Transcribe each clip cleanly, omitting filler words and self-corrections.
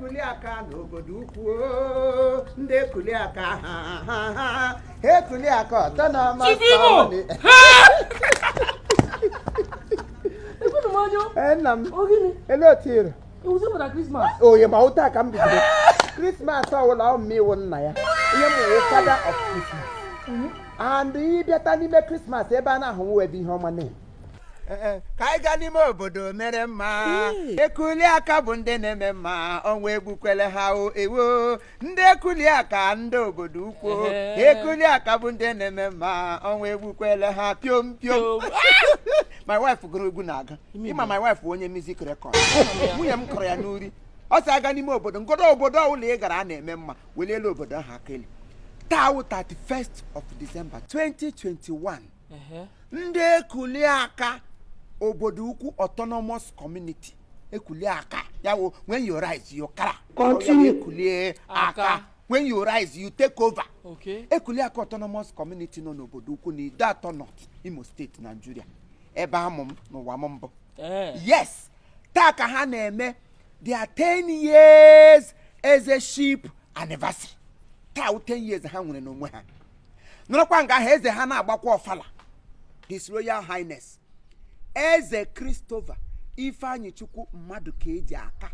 ekuliaka n'obodo ukwu ndị ekuliaka ha ekuliaka autonomous comedy Enam hello tire Christmas. Oh ye ma uta ka mbidoro Christmas awula o mi wo nna ya ihe mo father of Christmas and i biata n'ime Christmas ebe a na-ahụ we bi ihe ọma na ka anyị gaa n'ime obodo mere mma ekuliaka bụ ndị na-eme mma ọnwa egbukwele ha ewo ndị ekuliaka ndị obodo ukwu ekuliaka bụ ndị na-eme mma ọnwa egbukwele ha piom piom my wife gụrụ egwu na-aga ịma my wife onye music record nwunye m kọrọ ya n'uri ọ sị aga n'ime obodo ngodo obodo ọbụla ị gara a na-eme mma welielu obodo ha akeli taa 31st of December 2021 ndị ekuliaka obodo ukwu autonomous community ekuliaka yawo when you rise you kara continue ekulie aka when you rise you take over okay ekuliaka autonomous community no n'obodo ukwu ni Therefor North Imo State Nigeria ebe amụ m n'ụwa m mbụ yes taa ka ha na-eme their 10 years as a ship anniversary taa 10 years ha nwere n'onwe ha nọrọkwa nga ha eze ha na-agbakwa ọfala His Royal Highness Eze Christopher Ifeanyi Chukwu mmadụ ka eji aka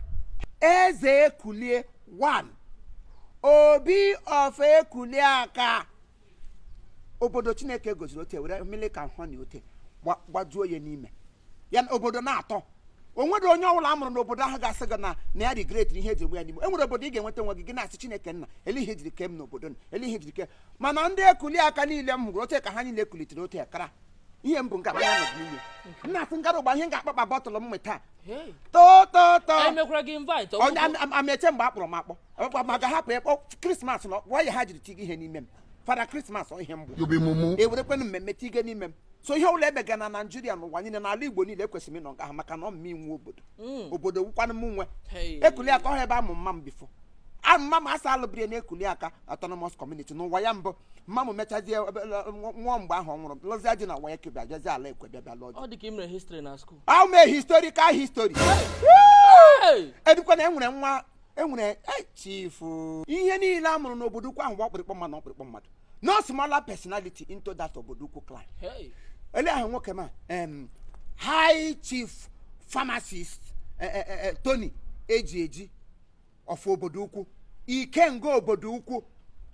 eze ekulie 1 obi of ekuliaka obodo Chineke goziri ote were mmele ka honey ote gbajuo ya n'ime ya obodo na-atọ onwere onye ọbụla amụrụ n'obodo ahụ ga-asị gị na ya regret ihe ejiri ya n'ime enwere obodo ị ga-enweta nwe gị na-asị Chineke nna elihe ejiri ke m n'obodo elihe ejiri ke mana ndị ekuliaka niile m hụrụ ote ka ha niile kulitere ote akara ihe mbụ nke abanya nọ n'ime nna asị ngara ụgba ihe ga-akpakpa bọtụlụ m nweta to emekwara gị invite ameche mgbe akpọrọ m akpọ ma ga-hapụ ekpọ Christmas na waya ha jiri tiga ihe n'ime m fada Christmas ihe mgbu ewerekwenụ mmemme tiga n'ime m so ihe ụlọ emega na Nigeria n'ụwa niile n'ala Igbo niile ekwesịrị ịnọ nga ha maka na ọ mma inwe obodo wụkwanụ m nwe ekuliaka ọha ebe amụ mma m bifo mma m asa alụbiri na-ekuliaka autonomous community n'ụwa ya mbụ mma m mechazie nwa mgbe ahụ ọ nwụrụ lọzia ji na ụwa ya kebịa jazi ala ekwe bịa lọọ ọ dị ka imere history na school mee historical history edukwana enwere chifu ihe niile a mụrụ n'obodo ukwu ahụ gba ọkpụrịkpọ mmadụ ọkpụrịkpọ mmadụ no smaller personality into that obodo ukwu clan ele ahụ nwoke ma high chief pharmacist Tony Eji of obodo ukwu Ikenga obodo ukwu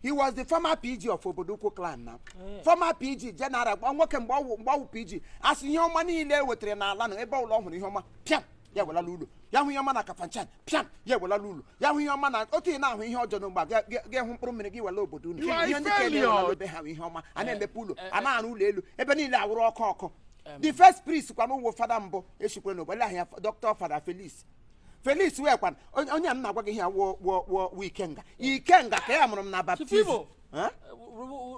he was the former PG of obodo ukwu clan now former PG general nwoke mgbe ọwụ PG asị ihe ọma niile wetara n'ala na ebe ụlọ ọhụrụ ihe ọma pịam ya welala ụlọ ya hụ ihe ọma na Kafanchan pịam ya welala ụlọ ya hụ ihe ọma na otu ị na-ahụ ihe ọjọọ n'ụgba ga-ehụ mkpụrụ mmiri gị wela obodo unu ihe ndị ka na-ewela ebe ha ihe ọma a na-emepe ụlọ a na-arụ ụlọ elu ebe niile awụrụ ọkụ the first priest kwa n'ụwa fada mbụ echikwere n'obodo ahụ ya Dr. Fada Felix wekwan onye m na-agwa gị ihe wo Ikenga ka ya mụrụ m na baptism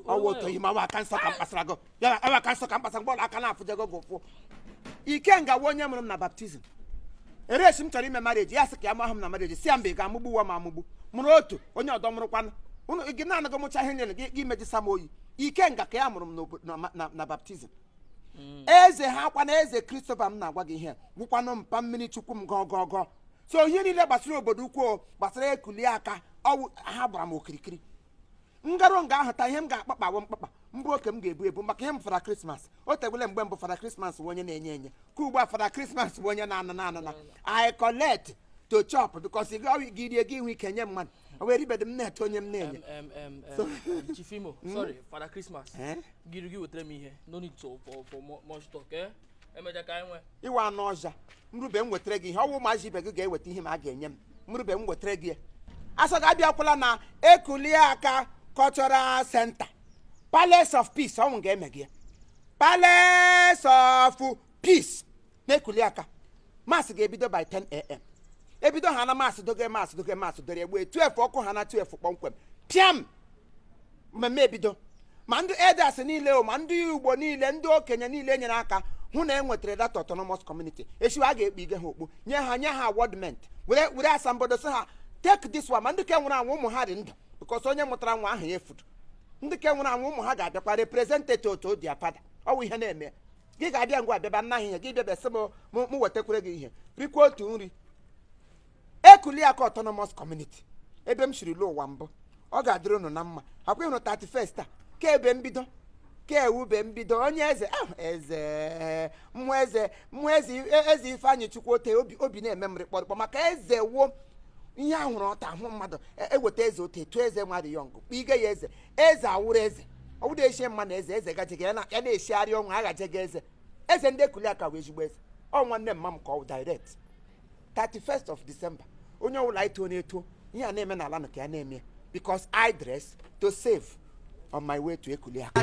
ọwụtọ ihe ma wa kansa ka mkpasara go ya awa kansa ka mkpasara gbọla aka na-afụjego go fụ Ikenga wo onye mụrụ m na baptism erechi m chọrọ ime marriage ya sị ka ya mahụ m na marriage si ya mbe ga-amụgbu wa ma amụgbu mụrụ otu onye ọdọ mụrụkwanụ unu gị na-anago mụcha ihe nyere gị mejisa m oyi Ikenga ka ya mụrụ m na baptism eze ha kwa na eze Christopher m na-agwa gị ihe gwụkwanụ mpa mmiri chukwu m gọgọgọ so ihe niile gbasara obodo ukwu gbasara ekuliaka ọwụ ha gbara m okirikiri ngaro nga ahụta ihe m ga-akpakpawo mkpakpa mbụ oke m ga-ebu maka ihe m fara Christmas o tegwele mgbe mbụ fara Christmas bụ onye na-enye ka ugbu a fara Christmas bụ onye na-ana I collect to chop because gị rie gị ihu ike nye mmadụ wee ribedo m na-eto onye m na-enye Chief Imo sorry fara Christmas gị wetara m ihe no need to for much talk emeja ka anyị nwe iwa anụ ọja mrube m wetara gị ihe ọwụ maazị ibe gị ga-eweta ihe m a ga-enye m mrube m wetara gị asa ga-abịakwala na ekuliaka cultural center Palace of Peace ọnwụ ga-eme gị Palace of Peace na ekuliaka maasị ga-ebido by 10 a.m. ebido ha na maasị doge egbe 12 ọkụ ha na 12 kpọmkwem pịam mmemme ebido ma ndị elders niile ma ndị Igbo niile ndị okenye niile nyere aka hụ na enwetara that autonomous community echiwa a ga-ekpe ige ha okpu nye ha awardment were asambodo sị ha take this one ma ndị ke nwụrụ anwụ ụmụ ha dị ndụ because onye mụtara nwa ahụ ya efudu ndị ke nwụrụ anwụ ụmụ ha ga-abịakwa representative otu dia fada ọwụ ihe na-eme gị ga-abịa ngwa abịaba nna ihe gị bịaba sị m wetakwere gị ihe rikwa otu nri Ekuliaka autonomous community ebe m shiri lo ụwa mbụ ọ ga-adịrị unu na mma akwa ịnụ 31st a ka ebe mbido ka ewube mbido onye eze mmụọ eze Ifeanyị Chukwuote obi na-eme m rịkpọrịkpọ maka eze wo ihe ahụrụ ọta ahụ mmadụ eweta eze ote etu eze nwari yọngụ kpige ya eze awụrụ eze ọ bụrụ esie mma na eze gajiga ya na-eshigharị ọnwụ aghajiga eze ndị Ekuliaka wee ezigbo eze ọ nwanne mma m ka ọ direct 31st of December onye ọbụla ito na-eto ihe a na-eme n'ala nụ ka ya na-eme because I dress to save on my way to Ekuliaka.